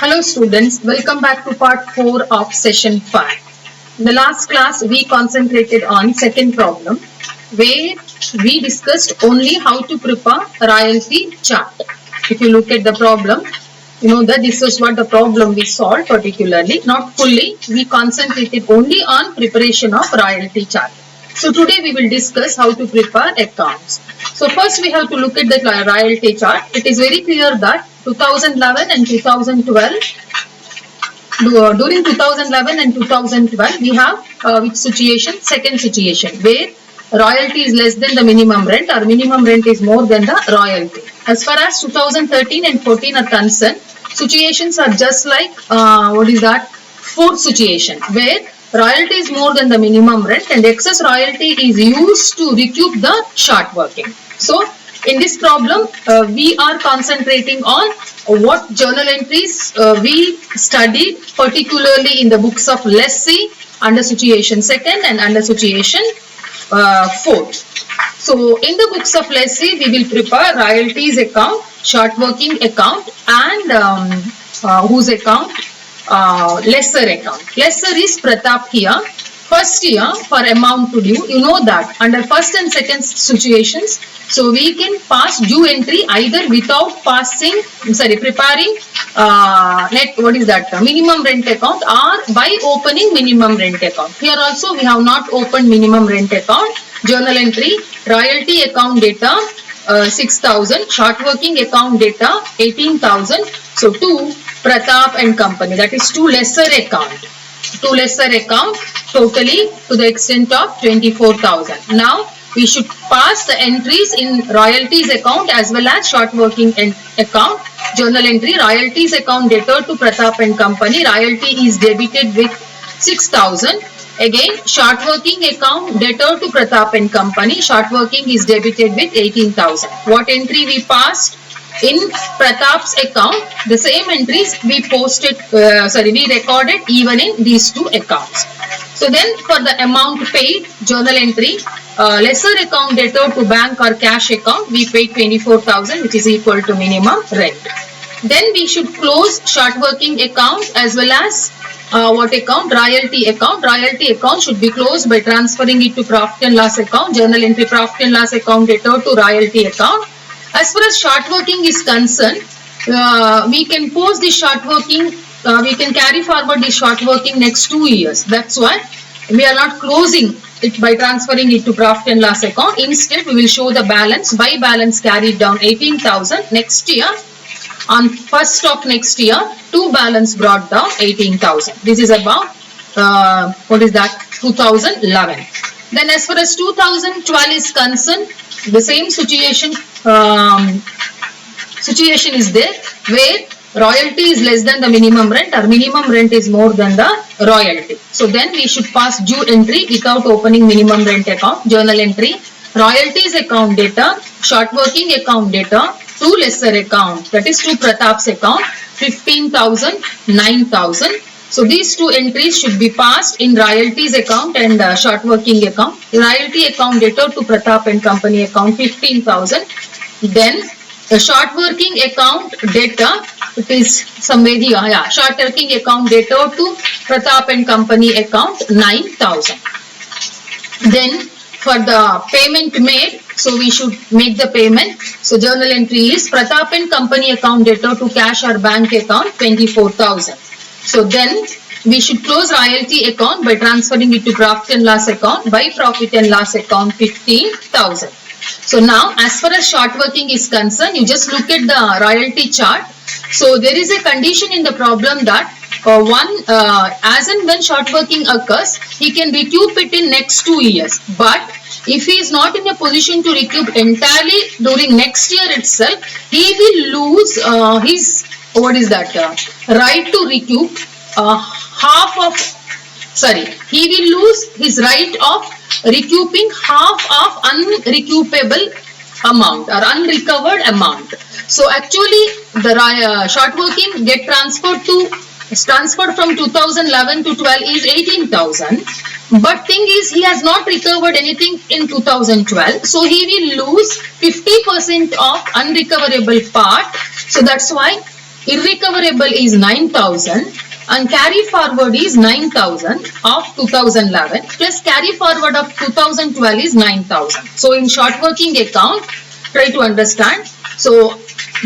Hello students, welcome back to part 4 of session 5. In the last class we concentrated on second problem where we discussed only how to prepare royalty chart. If you look at the problem, you know that this was what the problem we solved particularly, not fully. We concentrated only on preparation of royalty chart. So today we will discuss how to prepare accounts. So first we have to look at the royalty chart. It is very clear that 2011 and 2012, during 2011 and 2012 we have which situation? Second situation where royalty is less than the minimum rent or minimum rent is more than the royalty. As far as 2013 and 14 are concerned, situations are just like fourth situation where royalty is more than the minimum rent and excess royalty is used to recoup the short working. So in this problem, we are concentrating on what journal entries we studied particularly in the books of lessee under situation second and under situation fourth. So in the books of lessee, we will prepare royalties account, short working account and whose account? Lesser account. Lesser is Pratap here. First year for amount to due, you know that under first and second situations, so we can pass due entry either without preparing minimum rent account or by opening minimum rent account. Here also we have not opened minimum rent account. Journal entry, royalty account data 6,000, short working account data 18,000. So to Pratap and company, that is two lesser account. Two lesser account totally to the extent of 24,000. Now we should pass the entries in royalties account as well as short working account. Journal entry, royalties account debtor to Pratap and company, royalty is debited with 6,000. Again, short working account debtor to Pratap and company, short working is debited with 18,000. What entry we passed? In Pratap's account, the same entries we recorded even in these two accounts. So then for the amount paid, journal entry, lesser account debtor to bank or cash account, we paid 24,000 which is equal to minimum rent. Then we should close short working account as well as what account? Royalty account. Royalty account should be closed by transferring it to profit and loss account. Journal entry, profit and loss account debtor to royalty account. As far as short working is concerned, we can pose the short working, we can carry forward the short working next 2 years. That's why we are not closing it by transferring it to profit and loss account. Instead, we will show the balance by balance carried down 18,000. Next year, on 1st of next year, to balance brought down 18,000. This is about 2011. Then as far as 2012 is concerned, the same situation is there where royalty is less than the minimum rent or minimum rent is more than the royalty. So then we should pass due entry without opening minimum rent account. Journal entry, royalties account data, short working account data, to lesser account, that is to Pratap's account, 15,000, 9,000. So these two entries should be passed in royalties account and short working account. Royalty account debtor to Pratap and company account 15,000. Then the short working account debtor, it is somewhere here, short working account debtor to Pratap and company account 9,000. Then for the payment made, so we should make the payment. So journal entry is Pratap and company account debtor to cash or bank account 24,000. So then we should close royalty account by transferring it to profit and loss account, by profit and loss account 15,000. So now as far as short working is concerned, you just look at the royalty chart. So there is a condition in the problem that as and when short working occurs, he can recoup it in next 2 years. But if he is not in a position to recoup entirely during next year itself, he will lose his right to recoup he will lose his right of recouping half of unrecoupable amount or unrecovered amount. So actually the short working get transferred from 2011 to 12 is 18,000. But thing is, he has not recovered anything in 2012. So he will lose 50% of unrecoverable part. So that's why irrecoverable is 9,000 and carry forward is 9,000 of 2011 plus carry forward of 2012 is 9,000. So in short working account, try to understand. So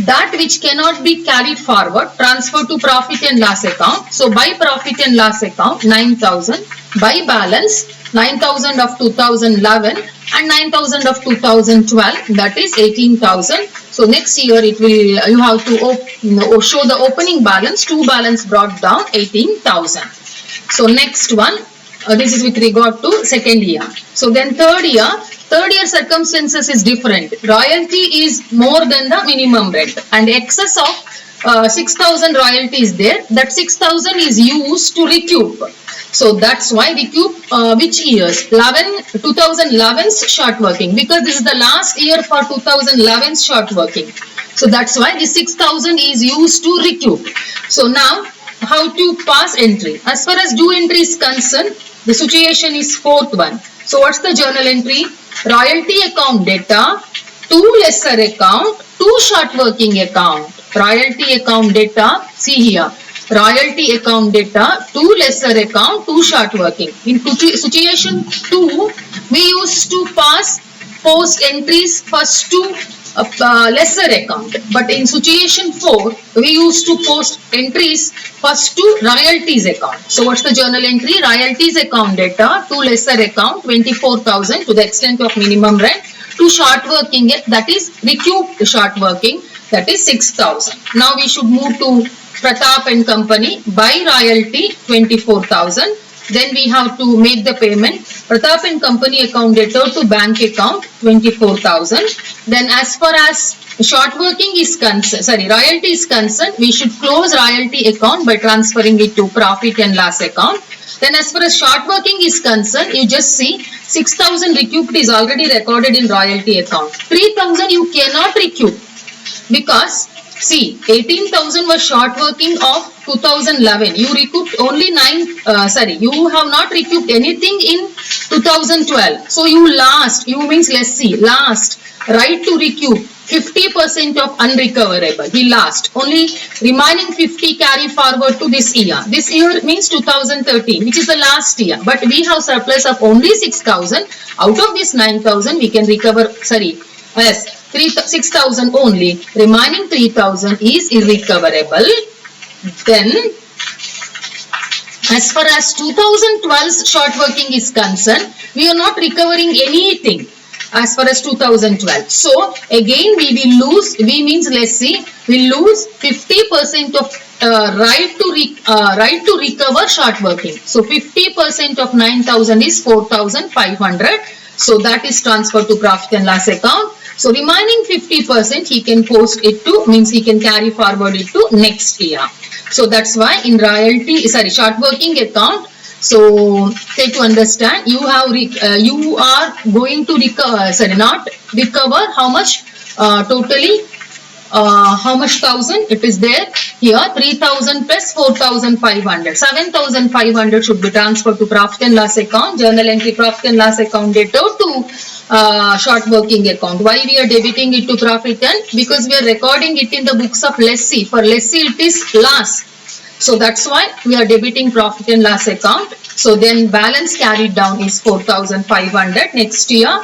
that which cannot be carried forward, transfer to profit and loss account. So by profit and loss account 9,000, by balance 9,000 of 2011 and 9,000 of 2012, that is 18,000. So next year it will, you have to show the opening balance, two balance brought down 18,000. So next one, this is with regard to second year. So then third year circumstances is different. Royalty is more than the minimum rent and excess of 6,000 royalty is there. That 6,000 is used to recoup. So that's why recoup which years? 2011's short working, because this is the last year for 2011's short working. So that's why the 6,000 is used to recoup. So now how to pass entry? As far as due entry is concerned, the situation is fourth one. So what's the journal entry? Royalty account data to lesser account to short working account. Royalty account data, see here. Royalty account data to lesser account to short working. In situation 2, we used to post entries first to lesser account, but in situation 4 we used to post entries first to royalties account. So what's the journal entry? Royalties account data to lesser account 24,000 to the extent of minimum rent, to short working, that is recouped short working, that is 6,000. Now we should move to Pratap and Company, by royalty 24,000. Then we have to make the payment. Pratap and Company account debtor to bank account 24,000. Then as far as short working is concerned, royalty is concerned, we should close royalty account by transferring it to profit and loss account. Then as far as short working is concerned, you just see 6,000 recouped is already recorded in royalty account. 3,000 you cannot recoup because see, 18,000 was short working of 2011. You recouped only you have not recouped anything in 2012. So you means lessee, last, right to recoup 50% of unrecoverable. He lost. Only remaining 50 carry forward to this year. This year means 2013, which is the last year. But we have surplus of only 6,000. Out of this 9,000, we can recover, 6,000 only, remaining 3,000 is irrecoverable. Then as far as 2012's short working is concerned, we are not recovering anything as far as 2012. So again we will lose, we means lessee, will lose 50% of right to recover short working. So 50% of 9,000 is 4,500. So that is transferred to profit and loss account. So remaining 50% he can post it to, means he can carry forward it to next year. So that's why in short working account, so try to understand, you are going to recover how much totally, how much thousand it is there here, 3,000 plus 4,500, 7,500 should be transferred to profit and loss account, journal entry profit and loss account debtor to short working account. Why we are debiting it to profit and? Because we are recording it in the books of lessee. For lessee it is loss. So that's why we are debiting profit and loss account. So then balance carried down is 4,500. Next year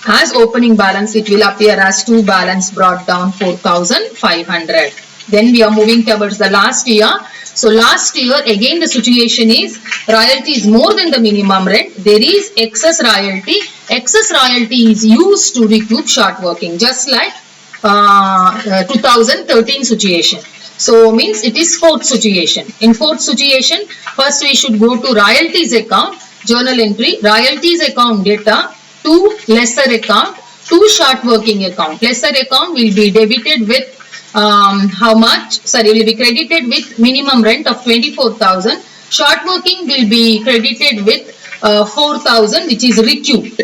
as opening balance it will appear as two balance brought down 4,500. Then we are moving towards the last year. So last year again the situation is royalty is more than the minimum rent. There is excess royalty. Excess royalty is used to recoup short working, just like 2013 situation. So means it is fourth situation. In fourth situation, first we should go to royalties account, journal entry, royalties account data to lesser account to short working account. Lesser account will be debited with how much? Will be credited with minimum rent of 24,000. Short working will be credited with 4,000, which is recouped.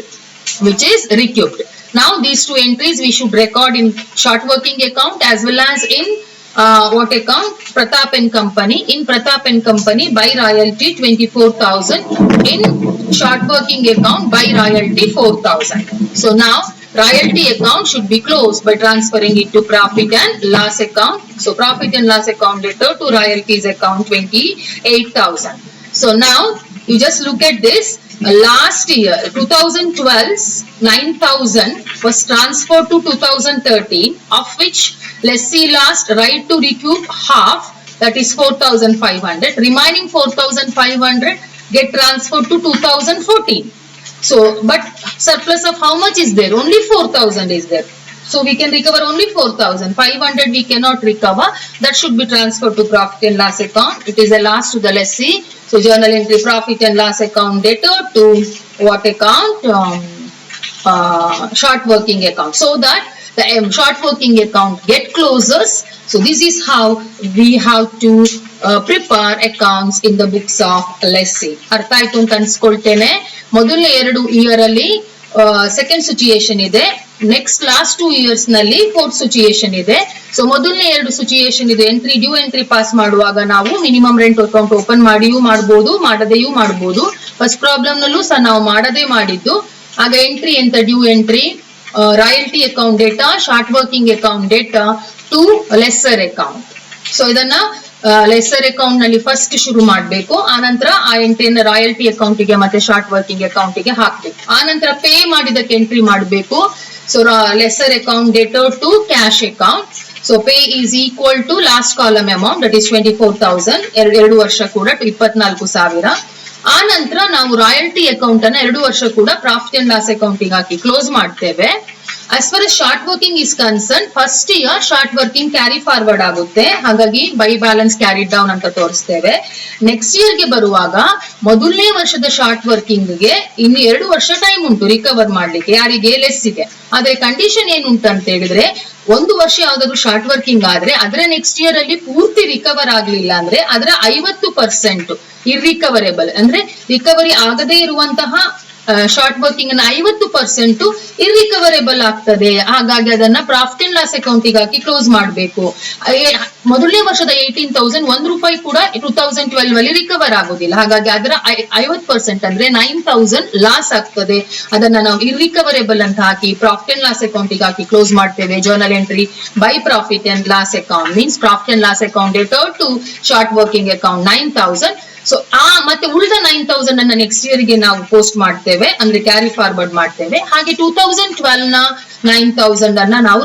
Now these two entries we should record in short working account as well as in what account? Pratap and Company. In Pratap and Company, by royalty 24,000. In short working account, by royalty 4,000. So now royalty account should be closed by transferring it to profit and loss account. So profit and loss account debtor to royalties account 28,000. So now you just look at this. Last year 2012's 9,000 was transferred to 2013, of which lessee lost right to recoup half, that is 4,500. Remaining 4,500 get transferred to 2014. So but surplus of how much is there? Only 4,000 is there. So we can recover only 4,000. 500 we cannot recover. That should be transferred to profit and loss account. It is a loss to the lessee. So journal entry profit and loss account debtor to what account? Short working account. So that the short working account get closes. So this is how we have to prepare accounts in the books of lessee. ಅರ್ಥ ಆಯ್ತು ಅಂತ ಅನ್ಸ್ಕೊಳ್ತೇನೆ. ಮೊದಲನೇ 2 year ಅಲ್ಲಿ second situation ಇದೆ, next last 2 years ನಲ್ಲಿ fourth situation ಇದೆ. So ಮೊದಲನೇ 2 situation ಇದೆ. ಎಂಟ್ರಿ ಡ್ಯೂ ಎಂಟ್ರಿ ಪಾಸ್ ಮಾಡುವಾಗ ನಾವು ಮಿನಿಮಮ್ ರೆಂಟ್ ಅಕೌಂಟ್ ಓಪನ್ ಮಾಡಿಯೂ ಮಾಡಬಹುದು, ಮಾಡದೆಯೂ ಮಾಡಬಹುದು. ಫಸ್ಟ್ ಪ್ರಾಬ್ಲಮ್ ನಲ್ಲೂ ಸಹ ನಾವು ಮಾಡದೇ ಮಾಡಿದ್ದು. ಆಗ ಎಂಟ್ರಿ ಎಂತ? Due entry, royalty account debtor, short working account debtor to lessor account. So ಇದನ್ನ ಲೆಸ್ಸರ್ ಅಕೌಂಟ್ ನಲ್ಲಿ ಫಸ್ಟ್ ಶುರು ಮಾಡಬೇಕು. ಆನಂತರ ಆ ಎಂಟ್ರಿಯನ್ನು ರಾಯಲ್ಟಿ ಅಕೌಂಟಿಗೆ ಮತ್ತೆ ಶಾರ್ಟ್ ವರ್ಕಿಂಗ್ ಅಕೌಂಟಿಗೆ ಹಾಕ್ಬೇಕು. ಆನಂತರ ಪೇ ಮಾಡಿದಕ್ಕೆ ಎಂಟ್ರಿ ಮಾಡಬೇಕು. So lessor account debtor to cash account. So pay is equal to last column amount, that is 24,000. 2 ವರ್ಷ ಕೂಡ 24,000. ಆ ನಂತರ ನಾವು ರಾಯಲ್ಟಿ ಅಕೌಂಟ್ ಅನ್ನ 2 ವರ್ಷ ಕೂಡ ಪ್ರಾಫಿಟ್ ಅಂಡ್ ಲಾಸ್ ಅಕೌಂಟಿಗೆ ಹಾಕಿ ಕ್ಲೋಸ್ ಮಾಡ್ತೇವೆ. As far as short working is concerned, first year short working carry forward ಆಗುತ್ತೆ, ಹಾಗಾಗಿ ಬೈ ಬ್ಯಾಲೆನ್ಸ್ ಕ್ಯಾರಿ ಡೌನ್ ಅಂತ ತೋರಿಸ್ತೇವೆ. ನೆಕ್ಸ್ಟ್ ಇಯರ್ ಗೆ ಬರುವಾಗ ಮೊದಲನೇ ವರ್ಷದ ಶಾರ್ಟ್ ವರ್ಕಿಂಗ್ ಗೆ ಇನ್ನು 2 ವರ್ಷ ಟೈಮ್ ಉಂಟು ರಿಕವರ್ ಮಾಡ್ಲಿಕ್ಕೆ, ಯಾರಿಗೆ? ಲೆಸ್ಸಿಗೆ. ಆದ್ರೆ ಕಂಡೀಷನ್ ಏನುಂಟು ಅಂತ ಹೇಳಿದ್ರೆ, 1 ವರ್ಷ ಯಾವ್ದಾದ್ರು ಶಾರ್ಟ್ ವರ್ಕಿಂಗ್ ಆದ್ರೆ ಅದರ ನೆಕ್ಸ್ಟ್ ಇಯರ್ ಅಲ್ಲಿ ಪೂರ್ತಿ ರಿಕವರ್ ಆಗ್ಲಿಲ್ಲ ಅಂದ್ರೆ ಅದರ 50% ಇರ್ರಿಕವರೇಬಲ್, ಅಂದ್ರೆ ರಿಕವರಿ ಆಗದೇ ಇರುವಂತಹ ಶಾರ್ಟ್ ವರ್ಕಿಂಗ್ ಅನ್ನ 50% ಇರ್ರಿಕವರೇಬಲ್ ಆಗ್ತದೆ. ಹಾಗಾಗಿ ಅದನ್ನ ಪ್ರಾಫಿಟ್ ಅಂಡ್ ಲಾಸ್ ಅಕೌಂಟಿಗೆ ಹಾಕಿ ಕ್ಲೋಸ್ ಮಾಡಬೇಕು. ಮೊದಲನೇ ವರ್ಷದ 18,000 ₹1 ಕೂಡ 2012 ಅಲ್ಲಿ ರಿಕವರ್ ಆಗುದಿಲ್ಲ. ಹಾಗಾಗಿ ಅದರ 50% ಅಂದ್ರೆ 9,000 ಲಾಸ್ ಆಗ್ತದೆ. ಅದನ್ನ ನಾವು ಇರ್ರಿಕವರೇಬಲ್ ಅಂತ ಹಾಕಿ ಪ್ರಾಫಿಟ್ ಅಂಡ್ ಲಾಸ್ ಅಕೌಂಟಿಗೆ ಹಾಕಿ ಕ್ಲೋಸ್ ಮಾಡ್ತೇವೆ. Journal entry by profit and loss account means profit and loss account debtor to short working account 9,000. So ಮತ್ತೆ ಉಳಿದ 9,000 ಅನ್ನ ನೆಕ್ಸ್ಟ್ ಇಯರ್ ಗೆ ನಾವು ಪೋಸ್ಟ್ ಮಾಡ್ತೇವೆ, ಅಂದ್ರೆ ಕ್ಯಾರಿ ಫಾರ್ವರ್ಡ್ ಮಾಡ್ತೇವೆ. ಹಾಗೆ 2012 ನ 9,000 ಅನ್ನ ನಾವು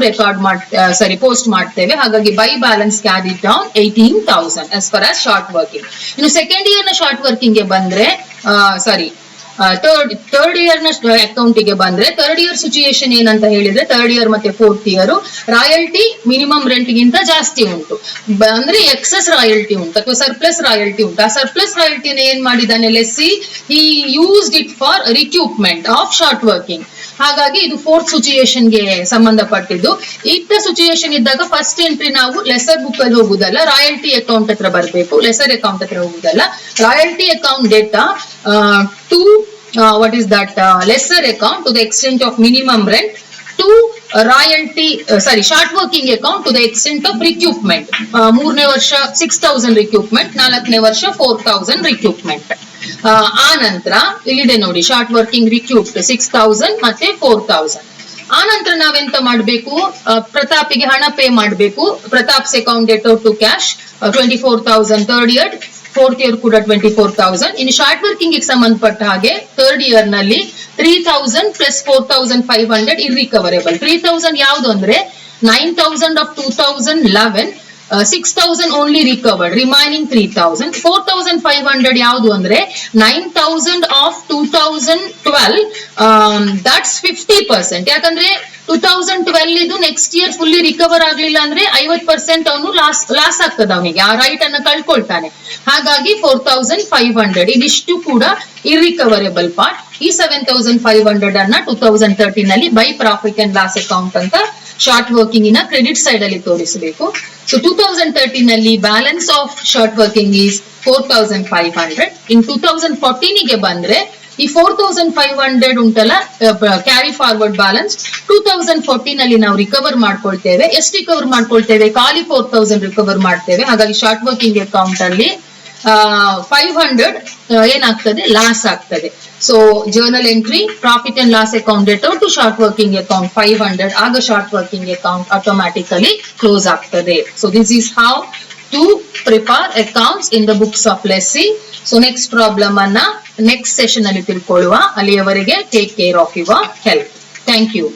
ಪೋಸ್ಟ್ ಮಾಡ್ತೇವೆ. ಹಾಗಾಗಿ by balance carry down 18,000 as far as short working. ಇನ್ನು ಸೆಕೆಂಡ್ ಇಯರ್ ನ ಶಾರ್ಟ್ ವರ್ಕಿಂಗ್ ಗೆ ಬಂದ್ರೆ ಥರ್ಡ್ ಇಯರ್ ನ ಅಕೌಂಟ್ ಗೆ ಬಂದ್ರೆ, ಥರ್ಡ್ ಇಯರ್ ಸಿಚುಯೇಷನ್ ಏನಂತ ಹೇಳಿದ್ರೆ, ಥರ್ಡ್ ಇಯರ್ ಮತ್ತೆ fourth year royalty minimum rent ಗಿಂತ ಜಾಸ್ತಿ ಉಂಟು, ಅಂದ್ರೆ ಎಕ್ಸಸ್ ರಾಯಲ್ಟಿ ಉಂಟು ಅಥವಾ ಸರ್ಪ್ಲಸ್ ರಾಯಲ್ಟಿ ಉಂಟು. ಆ ಸರ್ಪ್ಲಸ್ ರಾಯಲ್ಟಿನ ಏನ್ ಮಾಡಿದಾನೆ lessee? He used it for recoupment of short working. ಹಾಗಾಗಿ ಇದು ಫೋರ್ತ್ ಸಿಚುಯೇಷನ್ ಗೆ ಸಂಬಂಧಪಟ್ಟಿದ್ದು. ಇತ್ತ ಸಿಚುಯೇಷನ್ ಇದ್ದಾಗ ಫಸ್ಟ್ ಎಂಟ್ರಿ ನಾವು ಲೆಸರ್ ಬುಕ್ ಅಲ್ಲಿ ಹೋಗುದಲ್ಲ, ರಾಯಲ್ಟಿ ಅಕೌಂಟ್ ಹತ್ರ ಬರಬೇಕು. ಲೆಸರ್ ಅಕೌಂಟ್ ಹತ್ರ ಹೋಗುದಲ್ಲ, royalty account debtor to what is that lesser account to the extent of minimum rent to short working account to the extent of recoupment. 3ನೇ ವರ್ಷ 6,000 recoupment, 4ನೇ ವರ್ಷ 4,000 recoupment. ಆ ನಂತರ ಇಲ್ಲಿದೆ ನೋಡಿ, ಶಾರ್ಟ್ ವರ್ಕಿಂಗ್ ರಿಕ್ಯೂಪ್ಡ್ 6,000 ಮತ್ತೆ 4,000. ಆ ನಂತರ ನಾವೆಂತ ಮಾಡ್ಬೇಕು? ಪ್ರತಾಪಿಗೆ ಹಣ ಪೇ ಮಾಡ್ಬೇಕು. Pratap's account debtor to cash 24,000 third year, fourth year ಕೂಡ 24,000. ಇನ್ನು ಶಾರ್ಟ್ ವರ್ಕಿಂಗ್ ಗೆ ಸಂಬಂಧಪಟ್ಟ ಹಾಗೆ ಥರ್ಡ್ ಇಯರ್ ನಲ್ಲಿ 3,000 ಪ್ಲಸ್ 4,500 ಇರ್ರಿಕವರೇಬಲ್. 3,000 ಯಾವ್ದು ಅಂದ್ರೆ 9,000 ಆಫ್ 2011, 6,000 ಓನ್ಲಿ ರಿಕವರ್ಡ್, ರಿಮೈನಿಂಗ್ 3,000. 4,500 ಯಾವುದು ಅಂದ್ರೆ 9,000 ಆಫ್ 2012, ದಟ್ಸ್ 50%. ಯಾಕಂದ್ರೆ 2012 ಇದು ನೆಕ್ಸ್ಟ್ ಇಯರ್ ಫುಲ್ಲಿ ರಿಕವರ್ ಆಗ್ಲಿಲ್ಲ ಅಂದ್ರೆ 50% ಅವನು ಲಾಸ್ ಆಗ್ತದೆ, ಅವನಿಗೆ ಆ ರೈಟ್ ಅನ್ನ ಕಳ್ಕೊಳ್ತಾನೆ. ಹಾಗಾಗಿ 4,500 ಇದಿಷ್ಟು ಕೂಡ ಇರ್ರಿಕವರೇಬಲ್ ಪಾರ್ಟ್. ಈ 7,500 ಅನ್ನ 2013 ನಲ್ಲಿ by profit and loss account ಅಂತ ಶಾರ್ಟ್ ವರ್ಕಿಂಗ್ ಇನ ಕ್ರೆಡಿಟ್ ಸೈಡ್ ಅಲ್ಲಿ ತೋರಿಸಬೇಕು. ಸೊ 2013 ನಲ್ಲಿ balance of short working is 4,500. ಇನ್ 2014 ಗೆ ಬಂದ್ರೆ ಈ 4,500 ಉಂಟಲ್ಲ ಕ್ಯಾರಿ ಫಾರ್ವರ್ಡ್ ಬ್ಯಾಲೆನ್ಸ್ 2014 ಅಲ್ಲಿ ನಾವು ರಿಕವರ್ ಮಾಡ್ಕೊಳ್ತೇವೆ. ಎಷ್ಟು ರಿಕವರ್ ಮಾಡ್ಕೊಳ್ತೇವೆ? ಖಾಲಿ 4,000 ರಿಕವರ್ ಮಾಡ್ತೇವೆ. ಹಾಗಾಗಿ ಶಾರ್ಟ್ ವರ್ಕಿಂಗ್ ಅಕೌಂಟ್ ಅಲ್ಲಿ 500 ಏನಾಗ್ತದೆ ಲಾಸ್ ಆಗ್ತದೆ. So journal entry profit and loss account debtor to short working account 500, ಆಗ short working account automatically close ಆಗ್ತದೆ. So this is how to prepare accounts in the books of lessee. So next problem ಅನ್ನ next session ಅಲ್ಲಿ ತಿಳ್ಕೊಳ್ಳುವ. ಅಲ್ಲಿಯವರೆಗೆ take care of your health. Thank you.